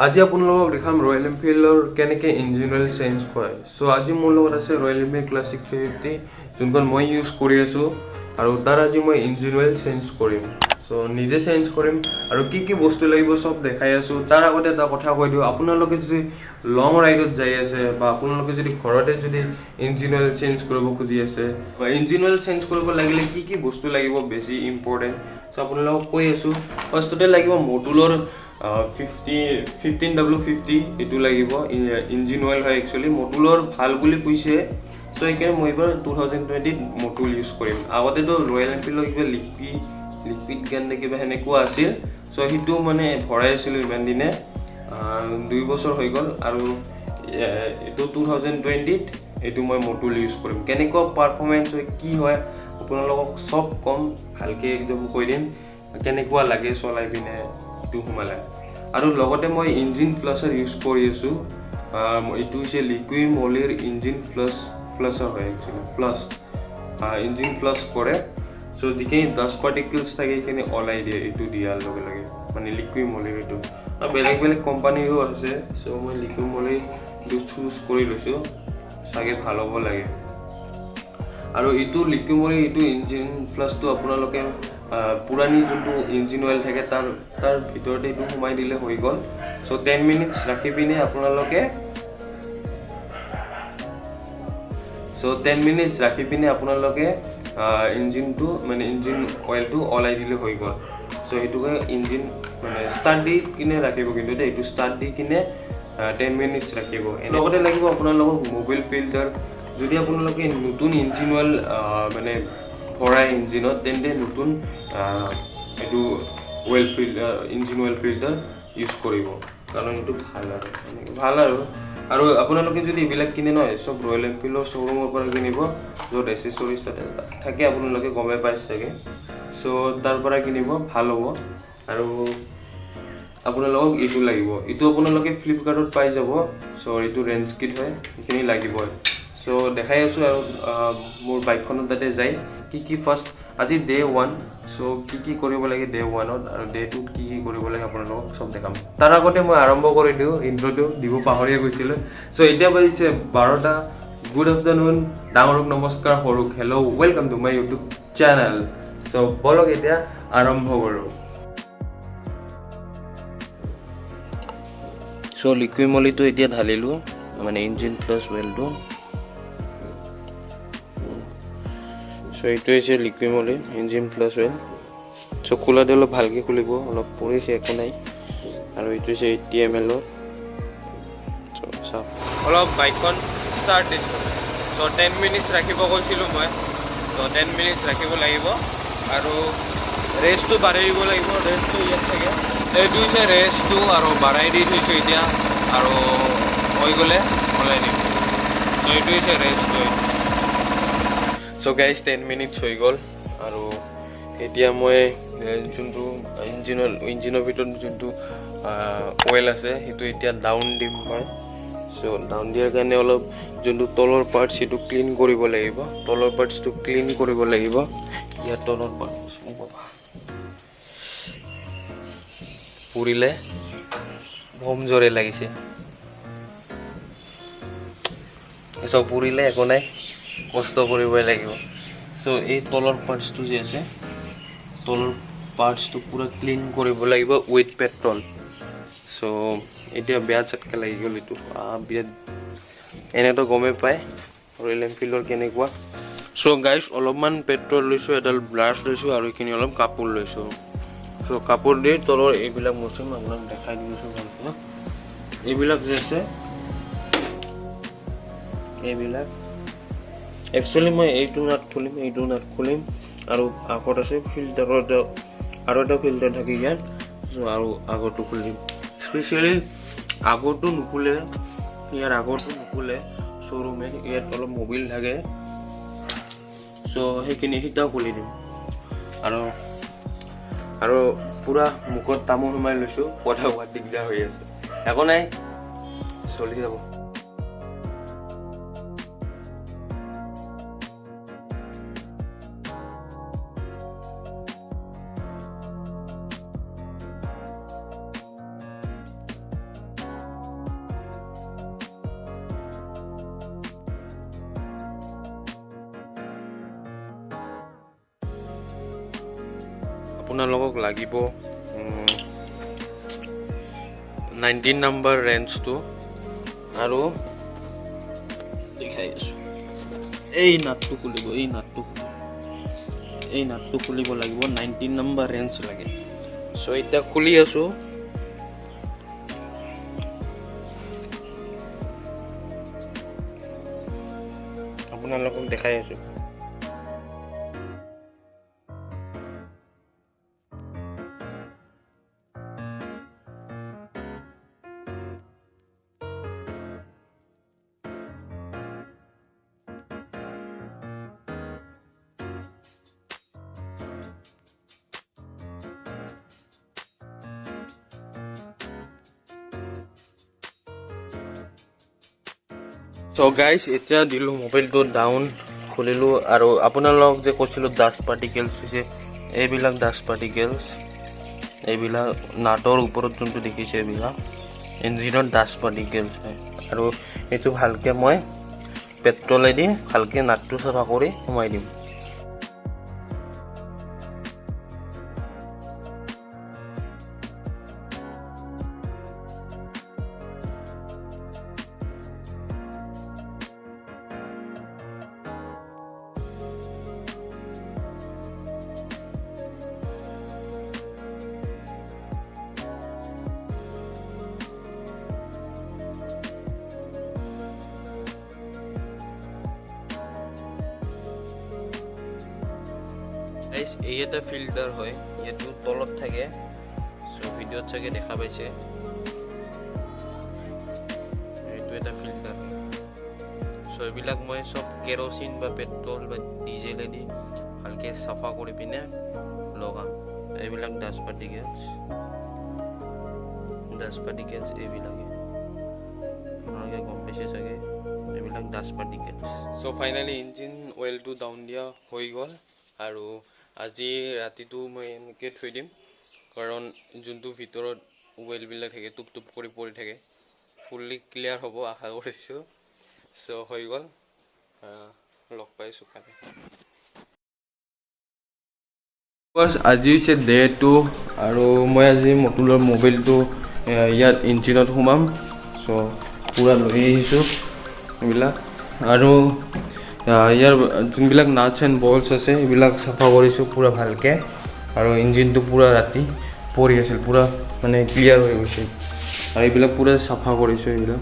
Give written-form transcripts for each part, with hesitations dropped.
আজি আপোনালোকক দেখাম ৰয়েল এনফিল্ডৰ কেনেকৈ ইঞ্জিন অইল চেঞ্জ কৰে। চ' আজি মোৰ লগত আছে ৰয়েল এনফিল্ড ক্লাছিক 350 যোনখন মই ইউজ কৰি আছোঁ আৰু তাৰ আজি মই ইঞ্জিন অইল চেঞ্জ কৰিম। চ' নিজে চেঞ্জ কৰিম আৰু কি কি বস্তু লাগিব চব দেখাই আছোঁ। তাৰ আগতে এটা কথা কৈ দিওঁ, আপোনালোকে যদি লং ৰাইডত যাই আছে বা আপোনালোকে যদি ঘৰতে যদি ইঞ্জিন অইল চেঞ্জ কৰিব খুজি আছে বা ইঞ্জিন অইল চেঞ্জ কৰিব লাগিলে কি কি বস্তু লাগিব বেছি ইম্পৰ্টেণ্ট। চ' আপোনালোকক কৈ আছোঁ, ফাৰ্ষ্টতে লাগিব মডুলৰ 15W50 এইটো লাগিব। ইঞ্জিন অইল হয় একচুৱেলি, মডুলৰ ভাল বুলি কৈছে। চ' সেইকাৰণে মই এইবাৰ 2020 মডুল ইউজ কৰিম। আগতেতো ৰয়েল এনফিল্ডৰ কিবা লিকুইড গান নে কিবা সেনেকুৱা আছিল। চ' সেইটো মানে ভৰাই আছিলোঁ ইমান দিনে, 2 বছৰ হৈ গ'ল আৰু এইটো 2020 এইটো মই মডুল ইউজ কৰিম। কেনেকুৱা পাৰফৰ্মেঞ্চ হয় কি হয় আপোনালোকক চব কম, ভালকৈ একদম কৈ দিম কেনেকুৱা লাগে চলাই পিনে এইটো সোমালে। আৰু লগতে মই ইঞ্জিন ফ্লাছাৰ ইউজ কৰি আছোঁ। এইটো হৈছে লিকুইড মলিৰ ইঞ্জিন ফ্লাছাৰ হয় একচুৱেলি, ফ্লাছ ইঞ্জিন ফ্লাছ কৰে। চ' যিখিনি ডাষ্ট পাৰ্টিকলছ থাকে সেইখিনি ওলাই দিয়ে এইটো দিয়াৰ লগে লগে, মানে লিকুইড মলিৰ এইটো। আৰু বেলেগ বেলেগ কোম্পানীৰো আছে। চ' মই লিকুইড মলিৰ এইটো চুজ কৰি লৈছোঁ, চাগে ভাল হ'ব লাগে। আৰু এইটো লিকুইড মলিৰ এইটো ইঞ্জিন ফ্লাছটো আপোনালোকে পুৰাণি যোনটো ইঞ্জিন অইল থাকে তাৰ ভিতৰতে এইটো সোমাই দিলে হৈ গ'ল। চ' 10 মিনিটছ ৰাখি পিনে আপোনালোকে ইঞ্জিনটো মানে ইঞ্জিন অইলটো ওলাই দিলে হৈ গ'ল। চ' সেইটোকে ইঞ্জিন মানে ষ্টাৰ্ট দি কিনে ৰাখিব, কিন্তু এইটো ষ্টাৰ্ট দি কিনে 10 মিনিটছ ৰাখিব। লগতে লাগিব আপোনালোকক মোবিল ফিল্টাৰ। যদি আপোনালোকে নতুন ইঞ্জিন অইল মানে ভৰাই ইঞ্জিনত, তেন্তে নতুন এইটো ইঞ্জিন অইল ফিল্টাৰ ইউজ কৰিব, কাৰণ এইটো ভাল আৰু আপোনালোকে যদি এইবিলাক কিনে নহয়, চব ৰয়েল এনফিল্ডৰ শ্ব'ৰুমৰ পৰা কিনিব, য'ত এচেছৰিজ তাতে থাকে আপোনালোকে গমেই পাইছে চাগে। চ' তাৰ পৰা কিনিব, ভাল হ'ব। আৰু আপোনালোকক এইটো লাগিব, এইটো আপোনালোকে ফ্লিপকাৰ্টত পাই যাব। চ' এইটো ৰেঞ্জ কিট হয়, সেইখিনি লাগিবই। চ' দেখাই আছোঁ আৰু মোৰ বাইকখনত তাতে যায় কি ফাৰ্ষ্ট আজি ডে 1। চ' কি কৰিব লাগে ডে 1ত আৰু ডে 2ত কি কৰিব লাগে আপোনালোকক চব দেখাম। তাৰ আগতে মই আৰম্ভ কৰি দিওঁ, ইন্ট্ৰটো দিব পাহৰিয়ে গৈছিলোঁ। চ' এতিয়া বাজিছে 12টা। গুড আফটাৰনুন, ডাঙৰক নমস্কাৰ, সৰুক hello', welcome to my YouTube channel. So' বলক এতিয়া আৰম্ভ কৰোঁ। চ' লিকুইড মলিটো এতিয়া ঢালিলোঁ, মানে ইঞ্জিন প্লাছ অইলটো। চ' এইটো হৈছে লিকুইড মলি ইঞ্জিন প্লাছ অইল। চ' খোলাতে অলপ ভালকৈ খুলিব, অলপ পৰিছে একো নাই। আৰু এইটো হৈছে 80 ml। চ' অলপ বাইকখন ষ্টাৰ্ট দিছোঁ। চ' 10 মিনিটছ ৰাখিব কৈছিলোঁ মই। চ' 10 মিনিটছ ৰাখিব লাগিব আৰু ৰেষ্টটো বাঢ়াই দিব লাগিব। ৰেষ্টটো ইয়াত থাকে, এইটো হৈছে ৰেষ্টটো, আৰু বাঢ়াই দি থৈছোঁ এতিয়া, আৰু হৈ গ'লে ওলাই দিম। চ' এইটো হৈছে ৰেষ্টটো। চ' গাইজ 10 মিনিটছ হৈ গ'ল আৰু এতিয়া মই যোনটো ইঞ্জিনৰ ভিতৰত যোনটো অইল আছে সেইটো এতিয়া ডাউন দিম মই। চ' ডাউন দিয়াৰ কাৰণে অলপ যোনটো তলৰ পাৰ্টছ সেইটো ক্লিন কৰিব লাগিব। তলৰ পাৰ্টছটো ক্লিন কৰিব লাগিব। ইয়াৰ তলৰ পাৰ্টছ পুৰিলে ভম জৰে লাগিছে। চব পুৰিলে একো নাই, কষ্ট কৰিবই লাগিব। চ' এই তলৰ পাৰ্টছটো যে আছে, তলৰ পাৰ্টছটো পূৰা ক্লিন কৰিব লাগিব উইথ পেট্ৰল। চ' এতিয়া বেয়া চাটকা লাগি গ'ল এইটো, বিৰাট এনেতো গমেই পায় ৰয়েল এনফিল্ডৰ কেনেকুৱা। চ' গাইজ অলপমান পেট্ৰল লৈছোঁ, এডাল ব্ৰাছ লৈছোঁ আৰু এইখিনি অলপ কাপোৰ লৈছোঁ। চ' কাপোৰ দি তলৰ এইবিলাক মোচিম, আপোনাক দেখাই দিছোঁ ভালকৈ। এইবিলাক যে আছে, এইবিলাক একচুৱেলি মই এইটো নাট খুলিম আৰু আগত আছে ফিল্টাৰৰ আৰু এটা ফিল্টাৰ থাকে ইয়াত। আৰু আগৰটো খুলিম। স্পেচিয়েলি আগৰটো নুখুলে, শ্ব'ৰুমে ইয়াত অলপ মবিল থাকে। চ' সেইখিনি সিটাও খুলি দিম। আৰু পূৰা মুখত তামোল সোমাই লৈছোঁ, কথা কোৱাত দিগদাৰ হৈ আছে, একো নাই, চলি যাব। আপোনালোকক লাগিব 19 নম্বৰ ৰেঞ্জটো আৰু দেখাই আছোঁ এই নাটটো খুলিব লাগিব 19 নম্বৰ ৰেঞ্জ লাগে সো এটা খুলি আছোঁ আপোনালোকক দেখাই আছোঁ So guys, এতিয়া দিলো মোবাইলটো ডাউন খুলিলো আৰু আপোনালোক যে কৈছিল ডাষ্ট পাৰ্টিকেলছ হৈছে এইবিলাক ডাষ্ট পাৰ্টিকেলছ এইবিলাক নাটৰ ওপৰত যোনটো দেখিছে এইবিলাক ইঞ্জিনৰ ডাষ্ট পাৰ্টিকেলছ হয় আৰু এইটো ভালকে মই পেট্ৰলেদি ভালকে নাটটো চাফা কৰি সোমাই দিম এই এটা ফিল্টাৰ হয় এইটো তলত থাকে সো ভিডিওত চাগে দেখা পাইছে এইটো এটা ফিল্টাৰ সো এইবিলাক মই সব কেৰোচিন বা পেট্ৰল বা ডিজেল দি ভালকে সাফা কৰি পিনে লগাম এইবিলাক ডাষ্ট পাৰ্টিকেলছ এইবিলাকে আপোনালোকে গম পাইছে চাগে এইবিলাক dust particles so finally engine অইলটো ডাউন দিয়া হৈ গ'ল আৰু আজি ৰাতিটো মই এনেকৈ থৈ দিম কাৰণ যোনটো ভিতৰত অইলবিলাক থাকে টুপ টুপ কৰি পৰি থাকে ফুল্লি ক্লিয়াৰ হ'ব আশা কৰিছোঁ সো হৈ গ'ল লগ পাইছোঁ কালি আজি হৈছে ডে 2 আৰু মই আজি মটুলৰ মোবাইলটো ইয়াত ইঞ্জিনত সোমাম সো পুৰা লৈ আহিছোঁ এইবিলাক আৰু ইয়াৰ যোনবিলাক নাটছ এণ্ড বল্টছ আছে এইবিলাক চাফা কৰিছোঁ পুৰা ভালকৈ আৰু ইঞ্জিনটো পুৰা ৰাতি পৰি আছিল পুৰা মানে ক্লিয়াৰ হৈ গৈছে আৰু এইবিলাক পুৰা চাফা কৰিছোঁ এইবিলাক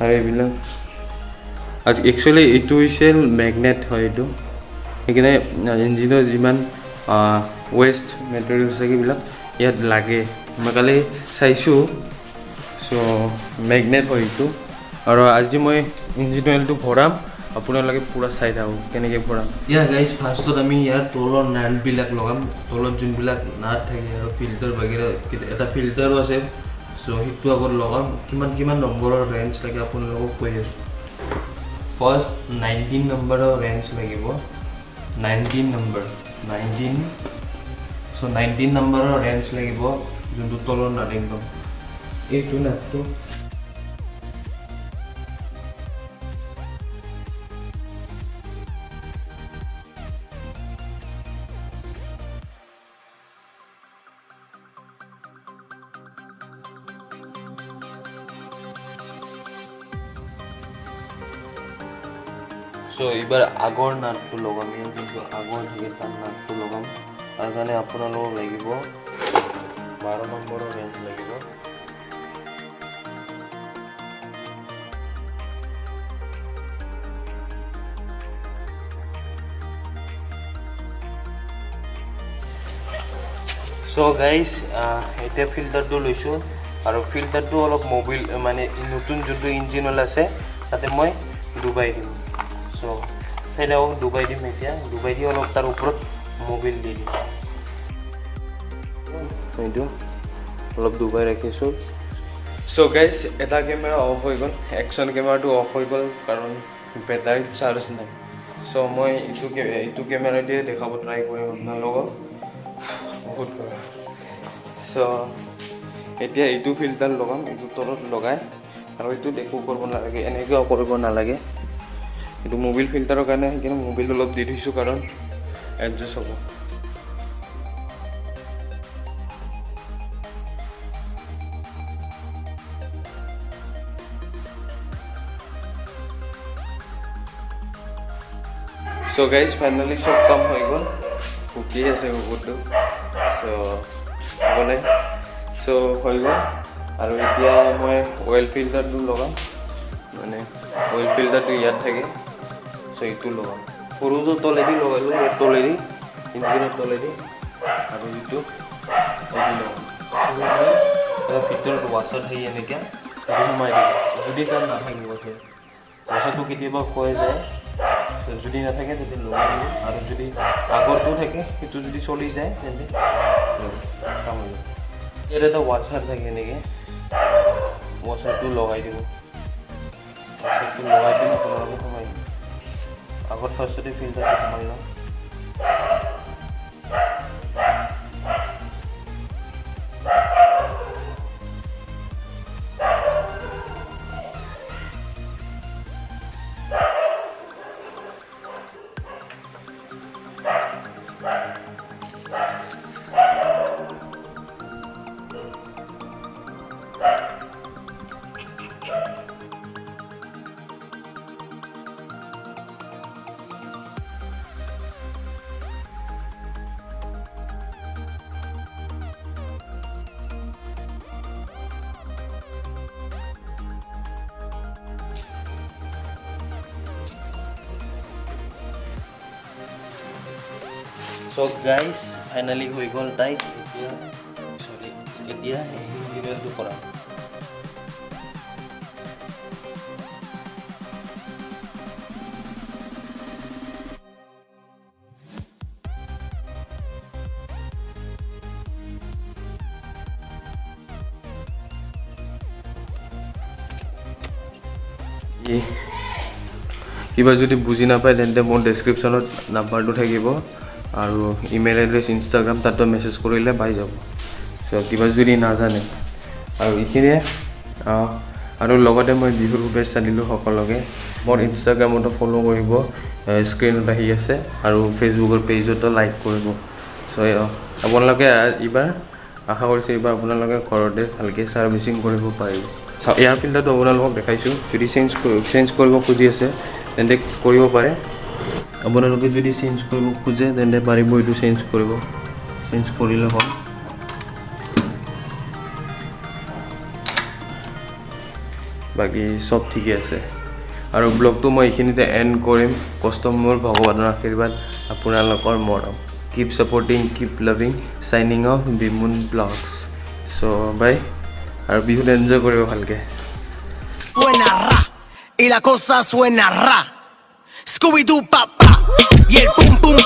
আৰু এইবিলাক আজি একচুৱেলি এইটো হৈছে মেগনেট হয় এইটো সেইকাৰণে ইঞ্জিনৰ যিমান ৱেষ্ট মেটেৰিয়েলছ থাকে এইবিলাক ইয়াত লাগে মই কালি চাইছোঁ চ' মেগনেট হয় এইটো আৰু আজি মই ইঞ্জিন অইলটো ভৰাম আপোনালোকে পুৰা চাই থাকক কেনেকৈ ভৰাম ইয়াৰ গাইজ ফাৰ্ষ্টত আমি ইয়াৰ তলৰ নাটবিলাক লগাম তলত যোনবিলাক নাট থাকে আৰু ফিল্টাৰ বাগেৰে এটা ফিল্টাৰো আছে চ' সেইটো আগত লগাম কিমান নম্বৰৰ ৰেঞ্জ লাগে আপোনালোকক কৈ আছোঁ ফাৰ্ষ্ট 19 নম্বৰৰ ৰেঞ্জ লাগিব 19 নম্বৰ চ' 19 নম্বৰৰ ৰেঞ্জ লাগিব যোনটো তলৰ নাট একদম এইটো নাটটো সো এইবাৰ আগৰ নাটটো লগাম ইয়াৰ যোনটো আগৰ থাকে তাৰ নাটটো লগাম তাৰ কাৰণে আপোনালোকক লাগিব 12 নম্বৰৰ ৰেঞ্জ লাগিব সো গাইজ এতিয়া ফিল্টাৰটো লৈছোঁ আৰু ফিল্টাৰটো অলপ মোবিল মানে নতুন যোনটো ইঞ্জিন অইল আছে তাতে মই ডুবাই দিম সো চাইডাও ডুবাই দিম এতিয়া ডুবাই দি অলপ তাৰ ওপৰত মোবিল দি দিম এইটো অলপ ডুবাই ৰাখিছোঁ সো গাইজ এটা কেমেৰা অফ হৈ গ'ল একশ্যন কেমেৰাটো অফ হৈ গ'ল কাৰণ বেটাৰীত চাৰ্জ নাই সো মই এইটো কেমেৰা দিয়ে দেখাব ট্ৰাই কৰিম আপোনালোকক বহুত কৰা সো এতিয়া এইটো ফিল্টাৰ লগাম এইটো তলত লগাই আৰু এইটো একো কৰিব নালাগে এনেকৈও কৰিব নালাগে এইটো মোবিল ফিল্টাৰৰ কাৰণে সেইকাৰণে মোবিল অলপ দি থৈছোঁ কাৰণ এডজাষ্ট হ'ব। So guys, finally সব কাম হৈ গ'ল, শুকি আছে কুকুৰটো। চ' হৈ গ'ল আৰু এতিয়া মই অইল ফিল্টাৰটো লগাম, মানে অইল ফিল্টাৰটো ইয়াত থাকে। চ' এইটো লগাম, সৰুটো তলেদি লগালোঁ, ইয়াত তলেদি ইঞ্জিনৰ তলেদি, আৰু এইটো লগাম। তাৰ ভিতৰত ৱাছাৰ থাকি এনেকৈ সেইটো সোমাই দিব, যদি তাত নাথাকিব সেই ৱাছাৰটো কেতিয়াবা হৈ যায়, যদি নাথাকে তেতিয়া লগাই দিব, আৰু যদি আগৰটো থাকে সেইটো যদি চলি যায় তেন্তে কাম হৈ যাব। ইয়াত এটা ৱাছাৰ থাকে এনেকৈ, ৱাছাৰটো লগাই দিব, ৱাছাৰটো লগাই দিম, আপোনালোকে সোমাই দিব। আগত ফাৰ্ষ্টতে ফিল্টাৰটো সোমাই লওঁ। So guys, finally হৈ গ'ল টাইট। এতিয়া এই ইঞ্জিনটো কৰা। কিবা যদি বুজি নাপায় তেন্তে মোৰ ডেছক্ৰিপশ্যনত নাম্বাৰটো থাকিব, আৰু ইমেইল এড্ৰেছ, ইনষ্টাগ্ৰাম, তাতো মেছেজ কৰিলে পাই যাব। চ' কিবা যদি নাজানে, আৰু এইখিনিয়ে। আৰু লগতে মই বিহুৰ শুভেচ্ছা দিলোঁ সকলোকে। মোৰ ইনষ্টাগ্ৰামতো ফ'ল' কৰিব, স্ক্ৰীণত আহি আছে, আৰু ফেচবুকৰ পেজতো লাইক কৰিব। চ' আপোনালোকে এইবাৰ আশা কৰিছোঁ এইবাৰ আপোনালোকে ঘৰতে ভালকৈ ছাৰ্ভিচিং কৰিব পাৰিব। এয়াৰ ফিল্টাৰটো আপোনালোকক দেখাইছোঁ, যদি চেঞ্জ কৰিব খুজি আছে তেন্তে কৰিব পাৰে। আপোনালোকে যদি চেঞ্জ কৰিব খোজে তেন্তে পাৰিব, এইটো চেঞ্জ কৰিব, চেঞ্জ কৰিলে হ'ল। বাকী চব ঠিকে আছে, আৰু ব্লগটো মই এইখিনিতে এণ্ড কৰিম। কষ্ট মোৰ, ভগৱানৰ আশীৰ্বাদ, আপোনালোকৰ মৰম। Keep supporting, keep loving, signing off Bimun blogs. So' bye, আৰু বিহুত এনজয় কৰিব ভালকৈ। Suena ra, y la cosa suena ra. Scooby-Doo, papá, y el pum pum